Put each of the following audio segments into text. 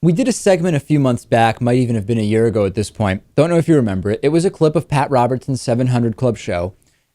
We did a segment a few months back, might even have been a year ago at this point. Don't know if you remember it. It was a clip of Pat Robertson's 700 Club show.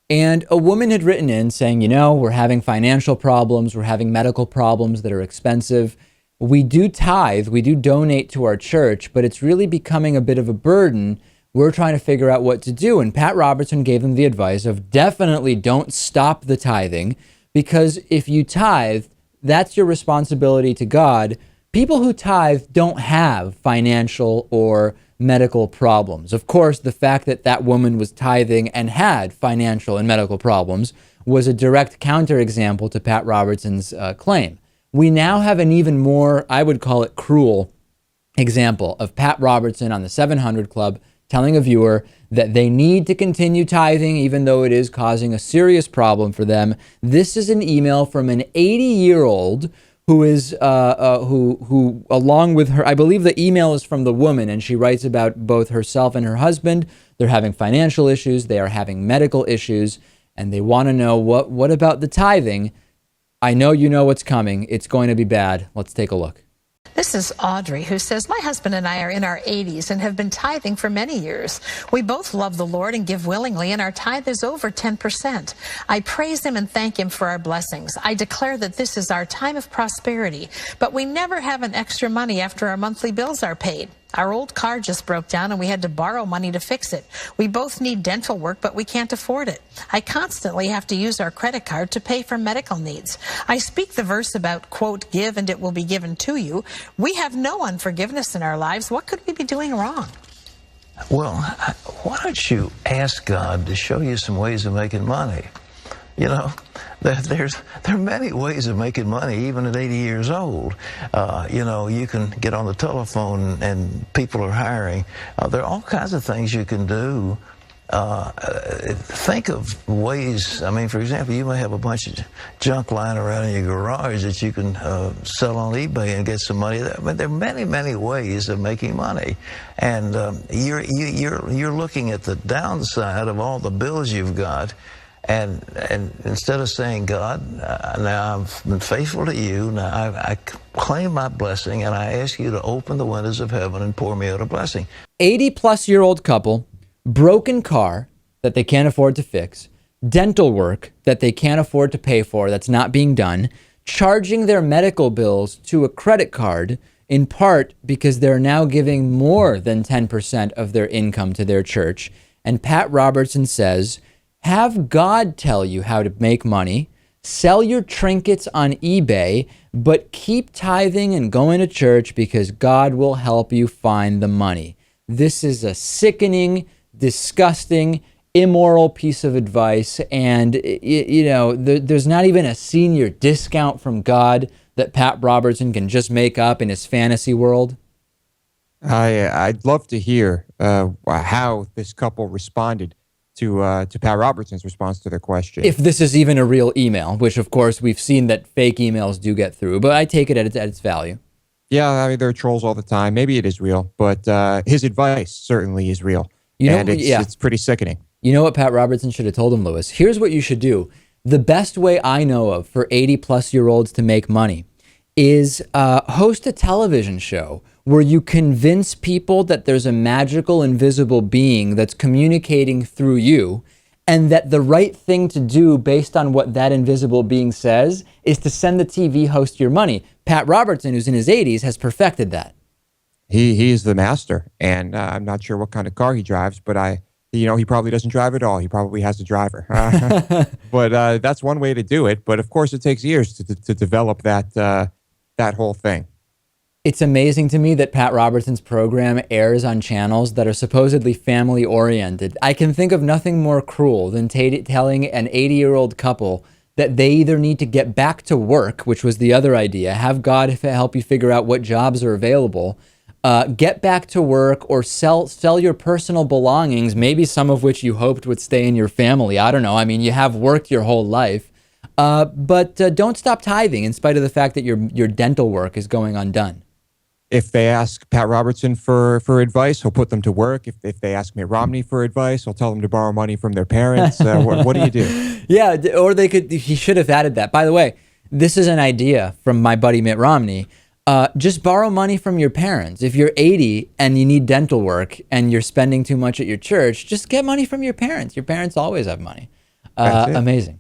And a woman had written in saying, we're having financial problems. We're having medical problems that are expensive. We do tithe. We do donate to our church, but it's really becoming a bit of a burden. We're trying to figure out what to do. And Pat Robertson gave them the advice of definitely don't stop the tithing, because if you tithe, that's your responsibility to God. People who tithe don't have financial or medical problems. Of course, the fact that that woman was tithing and had financial and medical problems was a direct counterexample to Pat Robertson's claim. We now have an even more, I would call it cruel, example of Pat Robertson on the 700 Club telling a viewer that they need to continue tithing even though it is causing a serious problem for them. This is an email from an 80-year-old who is who along with her, I believe the email is from the woman, and she writes about both herself and her husband. They're having financial issues, they are having medical issues, and they want to know what about the tithing? I know you know what's coming. It's going to be bad. Let's take a look. This is Audrey, who says, my husband and I are in our 80s and have been tithing for many years. We both love the Lord and give willingly, and our tithe is over 10%. I praise him and thank him for our blessings. I declare that this is our time of prosperity, but we never have an extra money after our monthly bills are paid. Our old car just broke down and we had to borrow money to fix it. We both need dental work, but we can't afford it. I constantly have to use our credit card to pay for medical needs. I speak the verse about, quote, give and it will be given to you. We have no unforgiveness in our lives. What could we be doing wrong? Well, why don't you ask God to show you some ways of making money? There are many ways of making money, even at 80 years old. You can get on the telephone and people are hiring. There are all kinds of things you can do. Think of ways, for example, you may have a bunch of junk lying around in your garage that you can sell on eBay and get some money. There are many, many ways of making money. And you're looking at the downside of all the bills you've got. And instead of saying, God, now I've been faithful to you, now I claim my blessing, and I ask you to open the windows of heaven and pour me out a blessing. 80-plus-year-old couple, broken car that they can't afford to fix, dental work that they can't afford to pay for that's not being done, charging their medical bills to a credit card, in part because they're now giving more than 10% of their income to their church. And Pat Robertson says, have God tell you how to make money, sell your trinkets on eBay, but keep tithing and going to church because God will help you find the money. This is a sickening, disgusting, immoral piece of advice. And, there's not even a senior discount from God that Pat Robertson can just make up in his fantasy world. I'd love to hear how this couple responded to Pat Robertson's response to their question. If this is even a real email, which of course we've seen that fake emails do get through, but I take it at its value. Yeah, there are trolls all the time. Maybe it is real, but his advice certainly is real. It's pretty sickening. You know what Pat Robertson should have told him, Lewis? Here's what you should do. The best way I know of for 80-plus-year-olds to make money is host a television show where you convince people that there's a magical invisible being that's communicating through you, and that the right thing to do based on what that invisible being says is to send the TV host your money. Pat Robertson, who's in his 80s, has perfected that. He is the master, and I'm not sure what kind of car he drives, but he probably doesn't drive at all. He probably has a driver. But that's one way to do it. But of course, it takes years to develop that whole thing. It's amazing to me that Pat Robertson's program airs on channels that are supposedly family-oriented. I can think of nothing more cruel than telling an 80-year-old couple that they either need to get back to work, which was the other idea, have God help you figure out what jobs are available, get back to work, or sell your personal belongings, maybe some of which you hoped would stay in your family. I don't know. You have worked your whole life. But don't stop tithing in spite of the fact that your dental work is going undone. If they ask Pat Robertson for advice, he'll put them to work. If they ask Mitt Romney for advice, he'll tell them to borrow money from their parents. What do you do? Yeah, or he should have added that. By the way, this is an idea from my buddy Mitt Romney. Just borrow money from your parents. If you're 80 and you need dental work and you're spending too much at your church, just get money from your parents. Your parents always have money. That's it. Amazing.